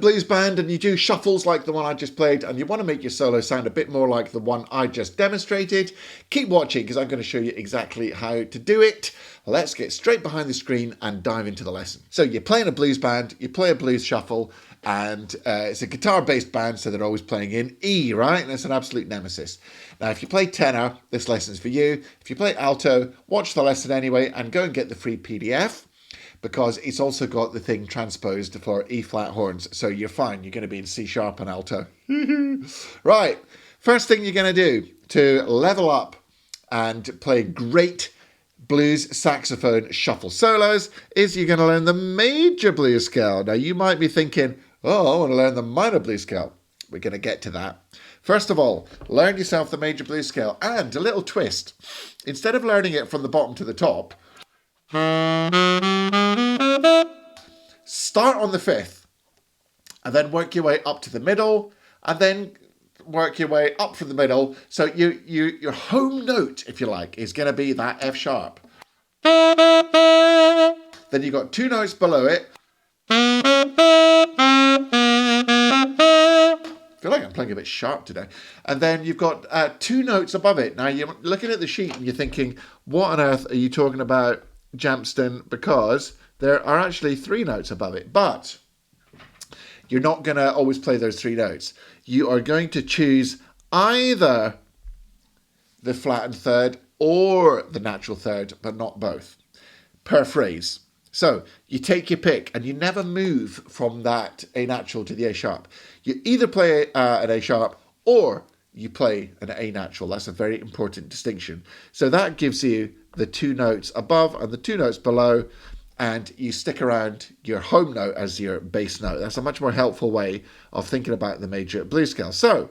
blues band and you do shuffles like the one I just played, and you want to make your solo sound a bit more like the one I just demonstrated, keep watching because I'm going to show you exactly how to do it. Let's get straight behind the screen and dive into the lesson. So you're playing a blues band, you play a blues shuffle, and it's a guitar-based band, so they're always playing in E, right? And it's an absolute nemesis. Now, if you play tenor, this lesson's for you. If you play alto, watch the lesson anyway and go and get the free PDF, because it's also got the thing transposed for E-flat horns. So you're fine. You're going to be in C-sharp and alto. Right. First thing you're going to do to level up and play great blues saxophone shuffle solos is you're going to learn the major blues scale. Now, you might be thinking, oh, I want to learn the minor blues scale. We're going to get to that. First of all, learn yourself the major blues scale. And a little twist. Instead of learning it from the bottom to the top, start on the fifth and then work your way up to the middle and then work your way up from the middle. So your home note, if you like, is going to be that F sharp. Then you've got two notes below it. I feel like I'm playing a bit sharp today. And then you've got two notes above it. Now you're looking at the sheet and you're thinking, what on earth are you talking about, Jamston? Because there are actually three notes above it. But you're not going to always play those three notes. You are going to choose either the flattened third or the natural third, but not both, per phrase. So you take your pick and you never move from that A natural to the A sharp. You either play an A sharp or you play an A natural. That's a very important distinction. So that gives you the two notes above and the two notes below, and you stick around your home note as your bass note. That's a much more helpful way of thinking about the major blues scale. So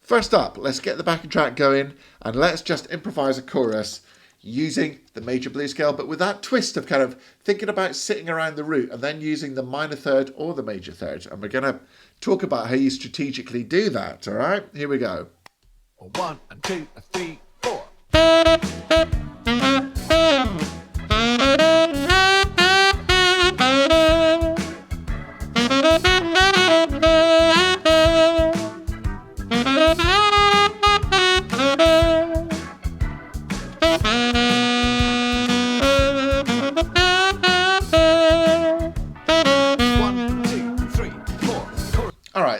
first up, let's get the backing track going and let's just improvise a chorus using the major blues scale, but with that twist of kind of thinking about sitting around the root and then using the minor third or the major third. And we're going to talk about how you strategically do that. All right, here we go. 1 and 2 and 3, 4.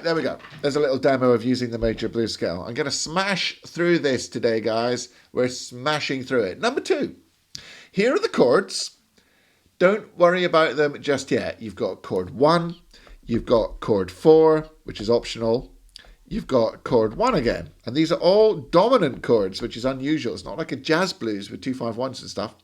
There we go. There's a little demo of using the major blues scale. I'm going to smash through this today, guys. We're smashing through it. Number 2. Here are the chords. Don't worry about them just yet. You've got chord 1. You've got chord 4, which is optional. You've got chord 1 again. And these are all dominant chords, which is unusual. It's not like a jazz blues with 2-5-1s and stuff.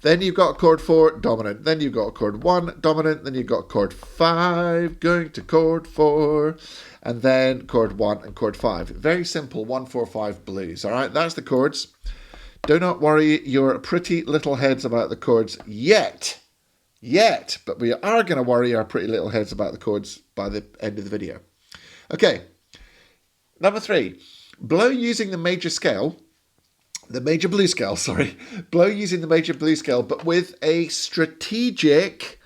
Then you've got chord 4, dominant. Then you've got chord 1, dominant. Then you've got chord 5, going to chord 4. And then chord 1 and chord 5. Very simple 1-4-5 blues. All right, that's the chords. Do not worry your pretty little heads about the chords yet. But we are going to worry our pretty little heads about the chords by the end of the video. Okay, number 3. Blow using the major scale. The major blues scale, sorry. Blow using the major blues scale, but with a strategic,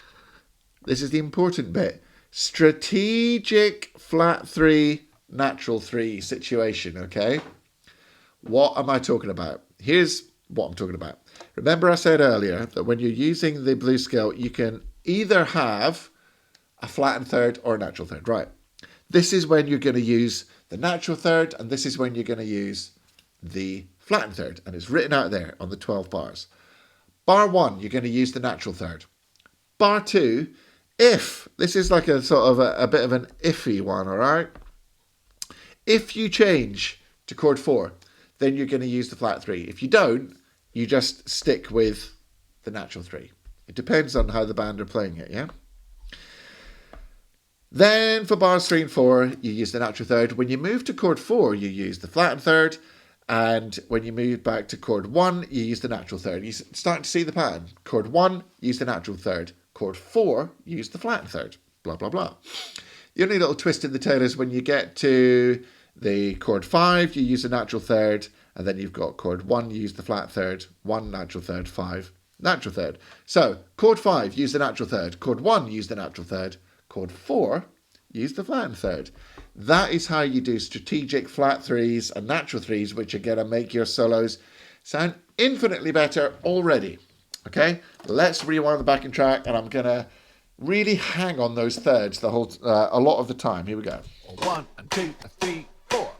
this is the important bit, strategic flat 3, natural 3 situation, okay? What am I talking about? Here's what I'm talking about. Remember I said earlier that when you're using the blues scale, you can either have a flattened third or a natural third, right? This is when you're going to use the natural third, and this is when you're going to use the flattened third, and it's written out there on the 12 bars. Bar 1, you're going to use the natural third. Bar 2, if, this is like a sort of a bit of an iffy one, all right? If you change to chord 4, then you're going to use the flat 3. If you don't, you just stick with the natural 3. It depends on how the band are playing it, yeah? Then for bars 3 and 4, you use the natural third. When you move to chord 4, you use the flattened third. And when you move back to chord 1, you use the natural third. You start to see the pattern. Chord 1, use the natural third. Chord 4, use the flattened third. Blah, blah, blah. The only little twist in the tail is when you get to the chord 5, you use the natural third. And then you've got chord 1, you use the flat third. 1, natural third. 5, natural third. So chord 5, use the natural third. Chord 1, use the natural third. Chord 4, use the flattened third. That is how you do strategic flat threes and natural threes, which are going to make your solos sound infinitely better already. Okay, let's rewind the backing track, and I'm going to really hang on those thirds the whole a lot of the time. Here we go. 1 and 2 and 3, 4.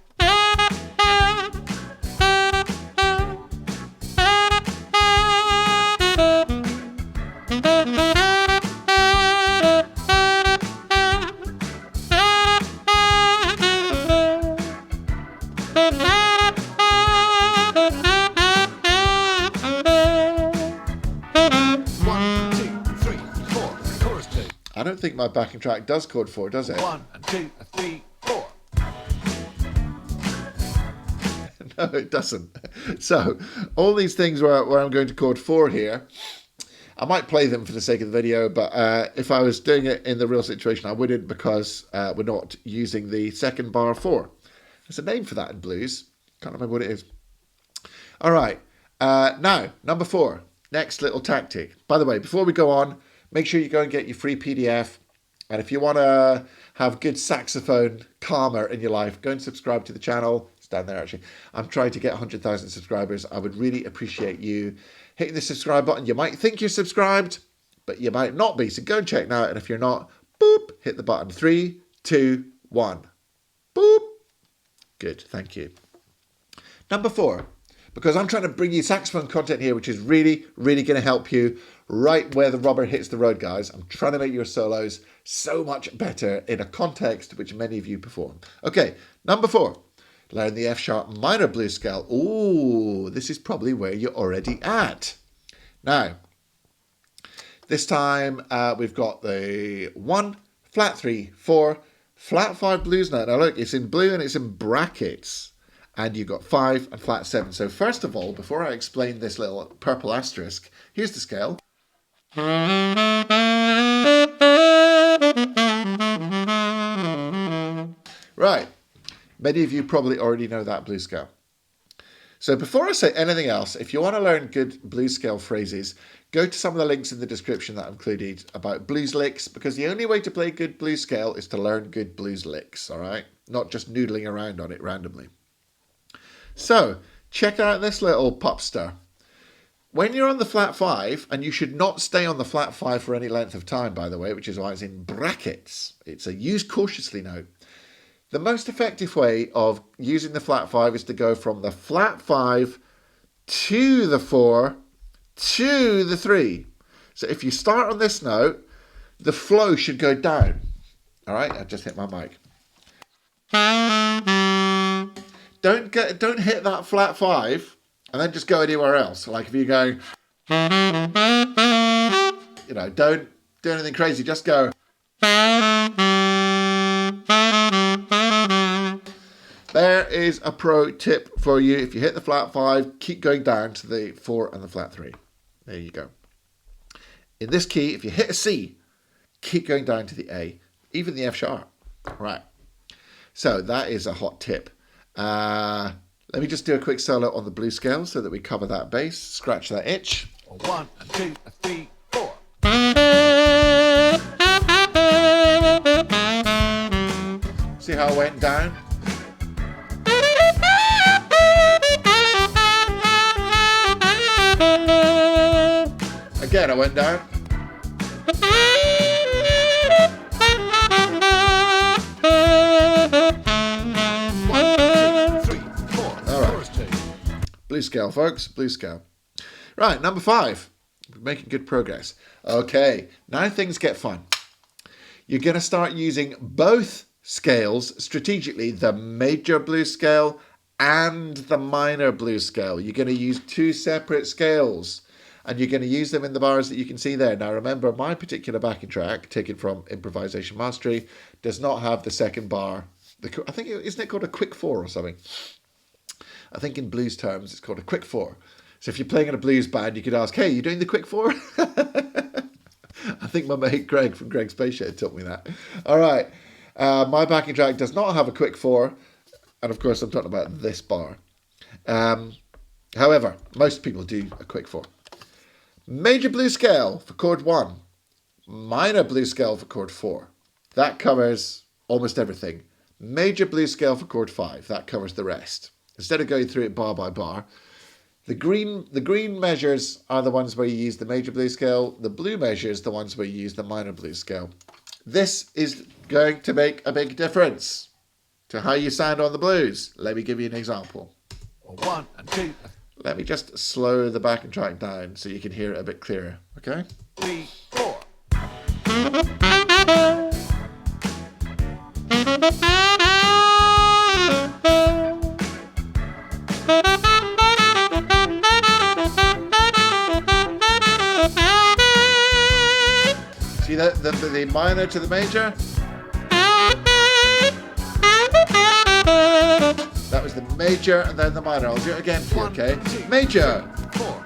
I don't think my backing track does chord 4, does it? 1 and 2 and 3, 4. No, it doesn't. So, all these things where I'm going to chord 4 here, I might play them for the sake of the video, but if I was doing it in the real situation, I wouldn't, because we're not using the second bar 4. There's a name for that in blues. Can't remember what it is. All right. Now, number 4. Next little tactic. By the way, before we go on, make sure you go and get your free PDF. And if you want to have good saxophone calmer in your life, go and subscribe to the channel. It's down there, actually. I'm trying to get 100,000 subscribers. I would really appreciate you hitting the subscribe button. You might think you're subscribed, but you might not be. So go and check now. And if you're not, boop, hit the button. 3, 2, 1. Boop. Good. Thank you. Number 4. Because I'm trying to bring you saxophone content here, which is really, really going to help you right where the rubber hits the road, guys. I'm trying to make your solos so much better in a context which many of you perform. Okay, number 4. Learn the F-sharp minor blues scale. Ooh, this is probably where you're already at. Now, this time we've got the 1, flat 3, 4, flat 5 blues note. Now look, it's in blue and it's in brackets. And you've got 5 and flat 7. So first of all, before I explain this little purple asterisk, here's the scale. Right. Many of you probably already know that blues scale. So before I say anything else, if you want to learn good blues scale phrases, go to some of the links in the description that I've included about blues licks, because the only way to play good blues scale is to learn good blues licks, all right? Not just noodling around on it randomly. So, check out this little pop star. When you're on the flat 5, and you should not stay on the flat 5 for any length of time, by the way, which is why it's in brackets. It's a use cautiously note. The most effective way of using the flat 5 is to go from the flat 5 to the 4 to the 3. So if you start on this note, the flow should go down. All right, I just hit my mic. Don't hit that flat 5 and then just go anywhere else. Like if you go, you know, don't do anything crazy. Just go. There is a pro tip for you. If you hit the flat 5, keep going down to the 4 and the flat 3. There you go. In this key, if you hit a C, keep going down to the A, even the F sharp. Right. So that is a hot tip. Let me just do a quick solo on the blues scale so that we cover that bass, scratch that itch. 1 and 2 and 3, 4. See how I went down? Again, I went down. Blues scale, folks. Blues scale. Right, number 5. We're making good progress. Okay, now things get fun. You're going to start using both scales strategically, the major blues scale and the minor blues scale. You're going to use 2 separate scales, and you're going to use them in the bars that you can see there. Now, remember, my particular backing track, taken from Improvisation Mastery, does not have the second bar. I think, isn't it called a quick 4 or something? I think in blues terms, it's called a quick 4. So if you're playing in a blues band, you could ask, hey, you doing the quick 4? I think my mate Greg from Greg's Space Shed taught me that. All right. My backing track does not have a quick 4. And of course, I'm talking about this bar. However, most people do a quick 4. Major blues scale for chord 1. Minor blues scale for chord 4. that covers almost everything. Major blues scale for chord 5, that covers the rest. Instead of going through it bar by bar, the green measures are the ones where you use the major blues scale. The blue measures, the ones where you use the minor blues scale. This is going to make a big difference to how you sound on the blues. Let me give you an example. 1 and 2, Let me just slow the backing track down so you can hear it a bit clearer, okay? 3, 4. See the minor to the major? That was the major and then the minor. I'll do it again for you, okay? 1, 2, Major. 3, 4.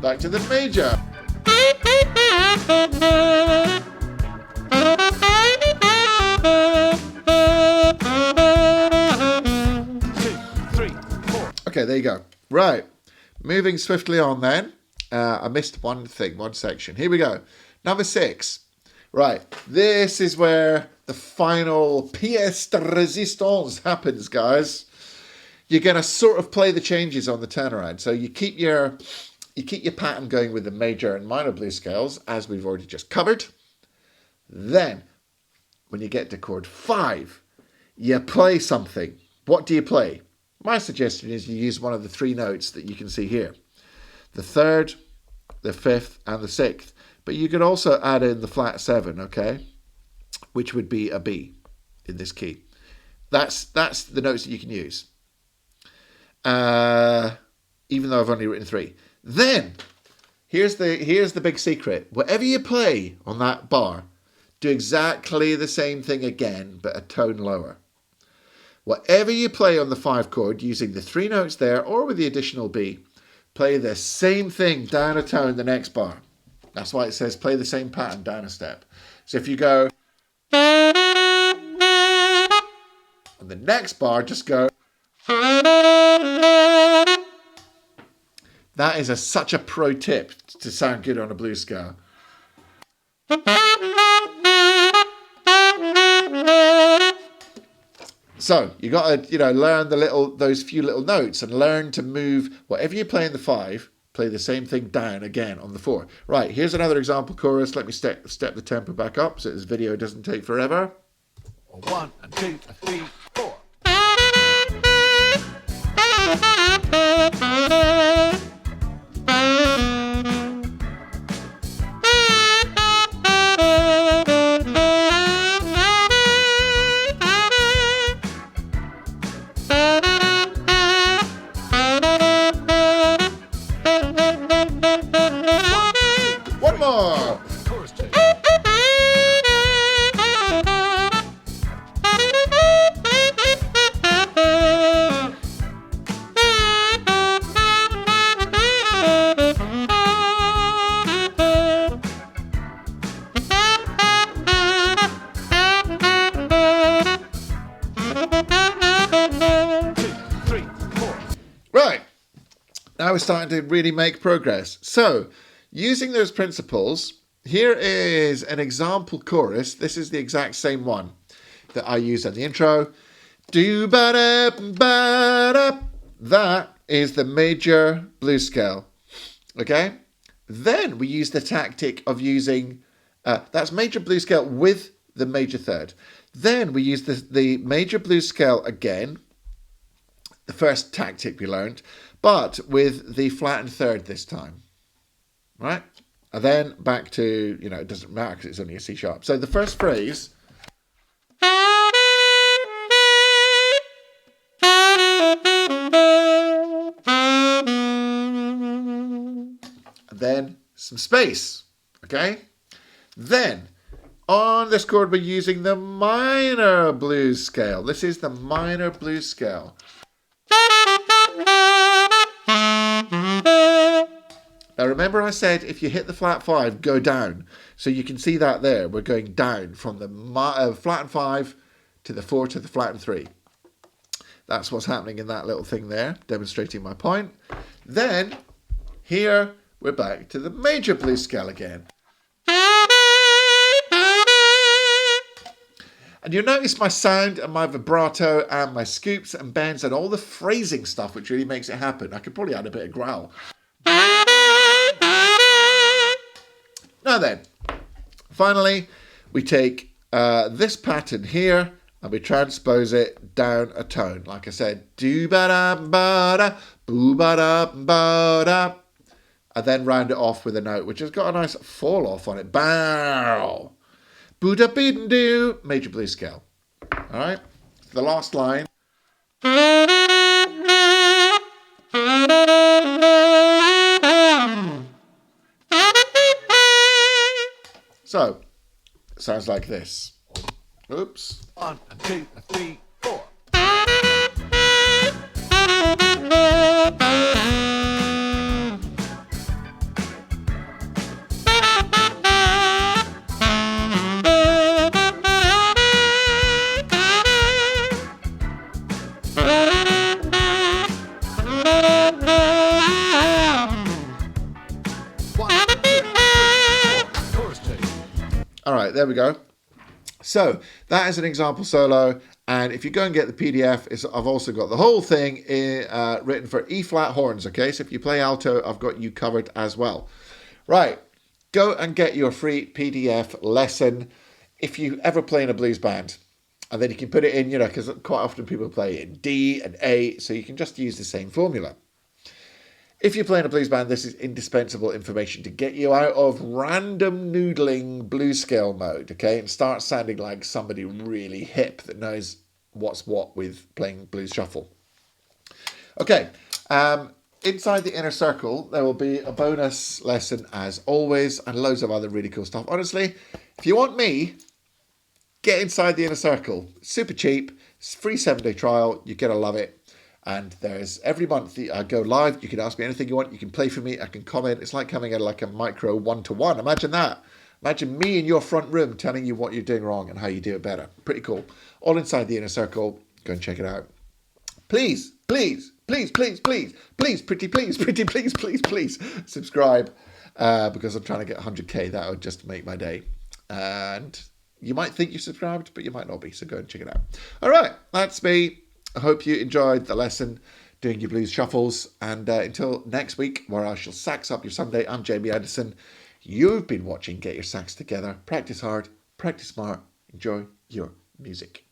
Back to the major. 2, 3, 4. Okay, there you go. Right. Moving swiftly on then. I missed one section. Here we go. Number 6. Right. This is where the final pièce de résistance happens, guys. You're going to sort of play the changes on the turnaround. So you keep your pattern going with the major and minor blues scales, as we've already just covered. Then, when you get to chord 5, you play something. What do you play? My suggestion is you use one of the 3 notes that you can see here. The 3rd, the 5th, and the 6th. But you could also add in the flat 7, okay? Which would be a B in this key. That's the notes that you can use. Even though I've only written 3. Then, here's the big secret. Whatever you play on that bar, do exactly the same thing again, but a tone lower. Whatever you play on the 5 chord, using the 3 notes there, or with the additional B, play the same thing down a tone the next bar. That's why it says play the same pattern down a step. So if you go, on the next bar, just go. That is such a pro tip to sound good on a blues scale. So you got to, learn those few little notes and learn to move whatever you play in the 5. Play the same thing down again on the 4. Right, here's another example chorus. Let me step the tempo back up so this video doesn't take forever. 1 and 2, 3, 4. One more. Chorus 2. Right, now we're starting to really make progress. So, using those principles, here is an example chorus. This is the exact same one that I used on the intro. Do ba da ba da. That is the major blues scale. Okay? Then we use the tactic of using, that's major blues scale with the major 3rd. Then we use the major blues scale again, the first tactic we learned, but with the flattened 3rd this time. Right? And then back to, it doesn't matter because it's only a C sharp. So the first phrase. And then some space. Okay? Then, on this chord, we're using the minor blues scale. This is the minor blues scale. Now remember I said if you hit the flat 5, go down. So you can see that there. We're going down from the flat and 5 to the 4 to the flat and 3. That's what's happening in that little thing there, demonstrating my point. Then, here, we're back to the major blues scale again. And you'll notice my sound and my vibrato and my scoops and bends and all the phrasing stuff, which really makes it happen. I could probably add a bit of growl. Now then, finally, we take this pattern here and we transpose it down a tone. Like I said, do-ba-da-ba-da, boo-ba-da-ba-da, and then round it off with a note, which has got a nice fall off on it. Bow! Boo-da-bee-doo, major blues scale. All right, the last line. So, it sounds like this. Oops. 1 and 2 and 3, 4. All right, there we go. So that is an example solo, and if you go and get the PDF, I've also got the whole thing written for E-flat horns, okay? So if you play alto, I've got you covered as well. Right, go and get your free PDF lesson if you ever play in a blues band. And then you can put it in, because quite often people play in D and A, so you can just use the same formula. If you're playing a blues band, this is indispensable information to get you out of random noodling blues scale mode, okay? And start sounding like somebody really hip that knows what's what with playing blues shuffle. Okay, inside the inner circle, there will be a bonus lesson as always and loads of other really cool stuff. Honestly, if you want me, get inside the inner circle. It's super cheap. It's a free 7-day trial. You're going to love it. And there's every month I go live. You can ask me anything you want. You can play for me. I can comment. It's like coming at like a micro one-to-one. Imagine that. Imagine me in your front room telling you what you're doing wrong and how you do it better. Pretty cool. All inside the inner circle. Go and check it out. Please, please, please, please, please, please, pretty please, please, subscribe because I'm trying to get 100k. That would just make my day. And you might think you've subscribed, but you might not be. So go and check it out. All right, that's me. I hope you enjoyed the lesson doing your blues shuffles. And until next week, where I shall sax up your Sunday, I'm Jamie Anderson. You've been watching Get Your Sax Together. Practice hard, practice smart, enjoy your music.